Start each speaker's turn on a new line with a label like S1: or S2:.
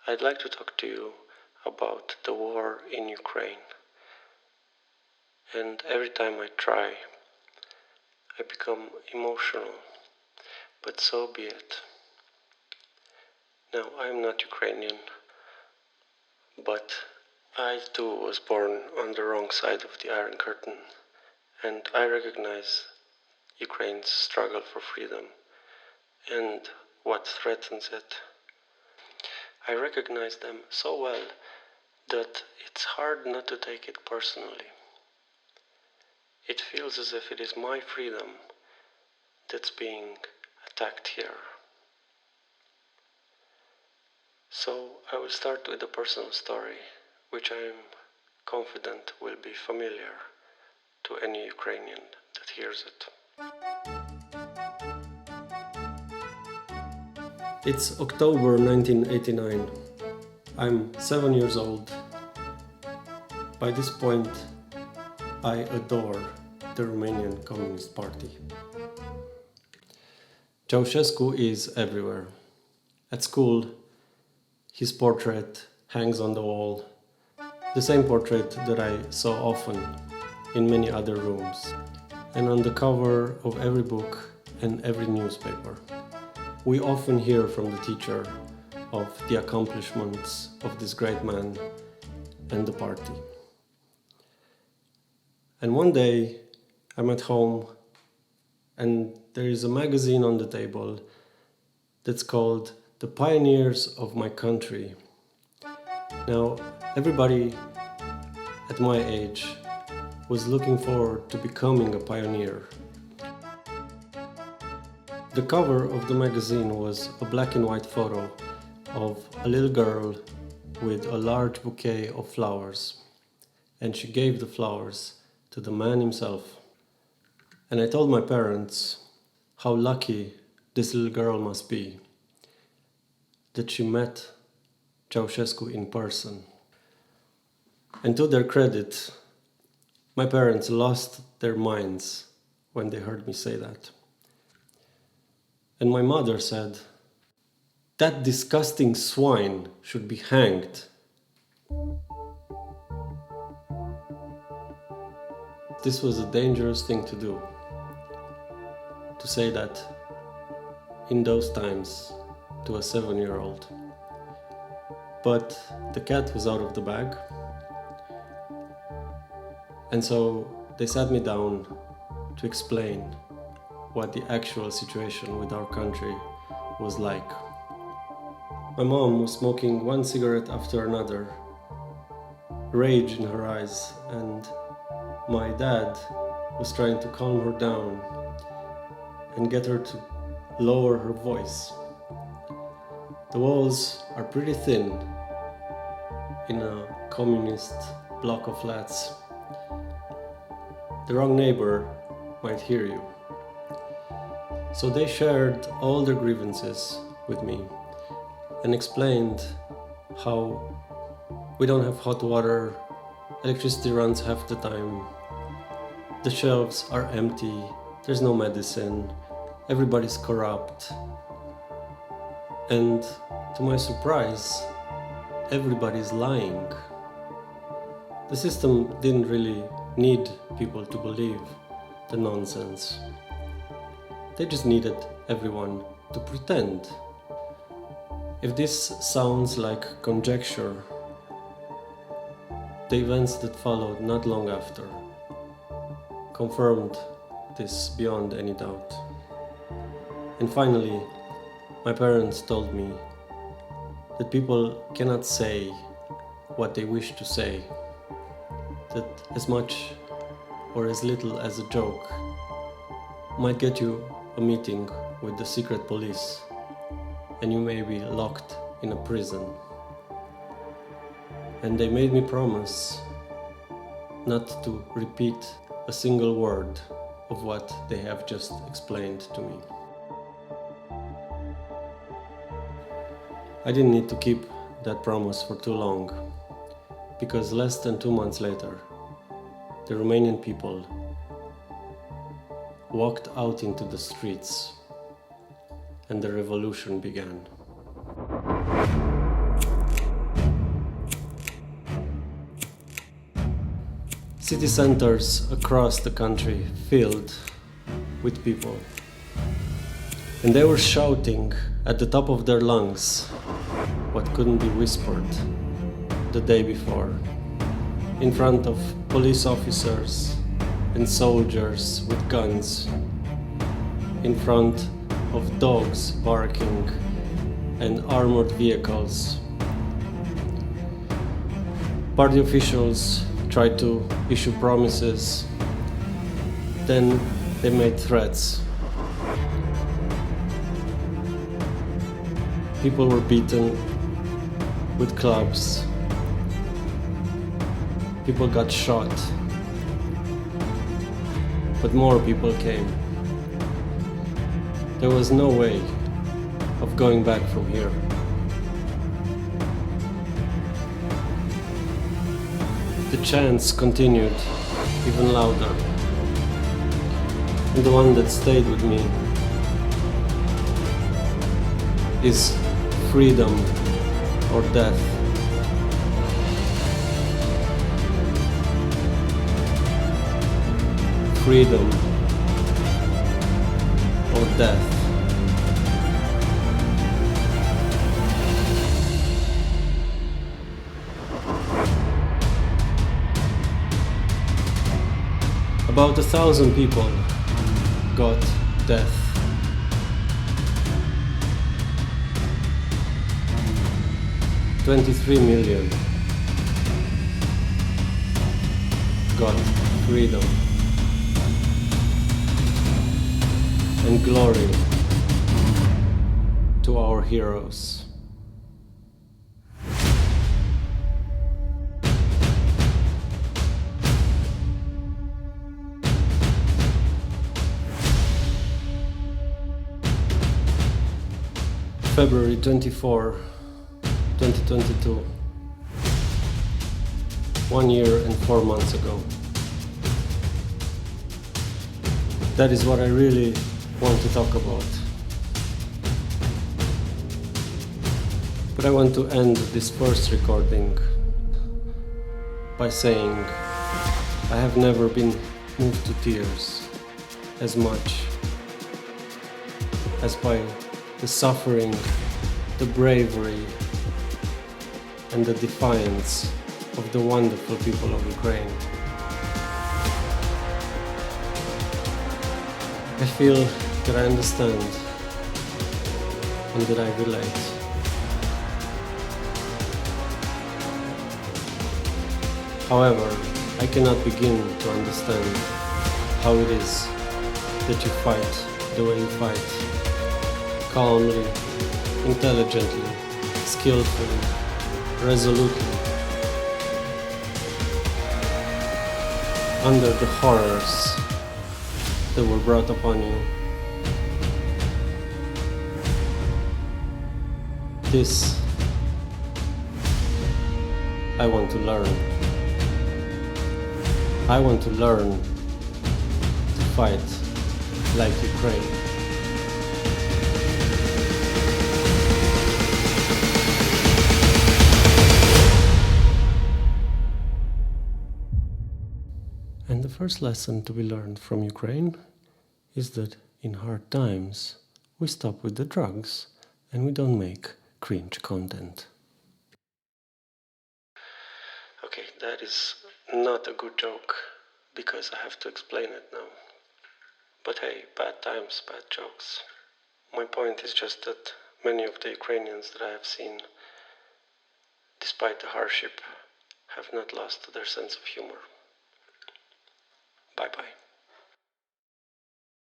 S1: I'd like to talk to you about the war in Ukraine. And every time I try, I become emotional, but so be it. Now, I am not Ukrainian, but I too was born on the wrong side of the Iron Curtain, and I recognize Ukraine's struggle for freedom and what threatens it. I recognize them so well that it's hard not to take it personally. It feels as if it is my freedom that's being attacked here. So I will start with a personal story, which I am confident will be familiar to any Ukrainian that hears it. It's October 1989. I'm 7 years old. By this point, I adore the Romanian Communist Party. Ceausescu is everywhere. At school, his portrait hangs on the wall, the same portrait that I saw often in many other rooms, and on the cover of every book and every newspaper. We often hear from the teacher of the accomplishments of this great man and the party. And one day I'm at home and there is a magazine on the table that's called The Pioneers of My Country. Now, everybody at my age was looking forward to becoming a pioneer. The cover of the magazine was a black and white photo of a little girl with a large bouquet of flowers, and she gave the flowers to the man himself. And I told my parents how lucky this little girl must be that she met Ceausescu in person. And to their credit, my parents lost their minds when they heard me say that. And my mother said, "That disgusting swine should be hanged." This was a dangerous thing to do, to say that in those times to a 7-year-old. But the cat was out of the bag, and so they sat me down to explain what the actual situation with our country was like. My mom was smoking one cigarette after another, rage in her eyes, and my dad was trying to calm her down and get her to lower her voice. The walls are pretty thin in a communist block of flats. The wrong neighbor might hear you. So they shared all their grievances with me and explained how we don't have hot water, electricity runs half the time, the shelves are empty, there's no medicine, everybody's corrupt. And to my surprise, everybody's lying. The system didn't really need people to believe the nonsense. They just needed everyone to pretend. If this sounds like conjecture, the events that followed not long after confirmed this beyond any doubt. And finally, my parents told me that people cannot say what they wish to say, that as much or as little as a joke might get you a meeting with the secret police, and you may be locked in a prison. And they made me promise not to repeat a single word of what they have just explained to me. I didn't need to keep that promise for too long, because less than 2 months later, the Romanian people walked out into the streets and the revolution began. City centers across the country filled with people. And they were shouting at the top of their lungs what couldn't be whispered the day before, in front of police officers and soldiers with guns, in front of dogs barking and armored vehicles. Party officials tried to issue promises, then they made threats. People were beaten with clubs. People got shot. But more people came. There was no way of going back from here. The chants continued even louder. And the one that stayed with me is freedom or death. Freedom or death. About 1,000 people got death. 23 million got freedom and glory to our heroes. February 24, 2022, 1 year and 4 months ago. That is what I really want to talk about. But I want to end this first recording by saying I have never been moved to tears as much as by the suffering, the bravery, and the defiance of the wonderful people of Ukraine. I feel that I understand and that I relate. However, I cannot begin to understand how it is that you fight the way you fight, calmly, intelligently, skillfully, resolutely, under the horrors that were brought upon you. This I want to learn. I want to learn to fight like Ukraine. And the first lesson to be learned from Ukraine is that in hard times we stop with the drugs and we don't make cringe content. Okay, that is not a good joke because I have to explain it now. But hey, bad times, bad jokes. My point is just that many of the Ukrainians that I have seen, despite the hardship, have not lost their sense of humor. Bye bye.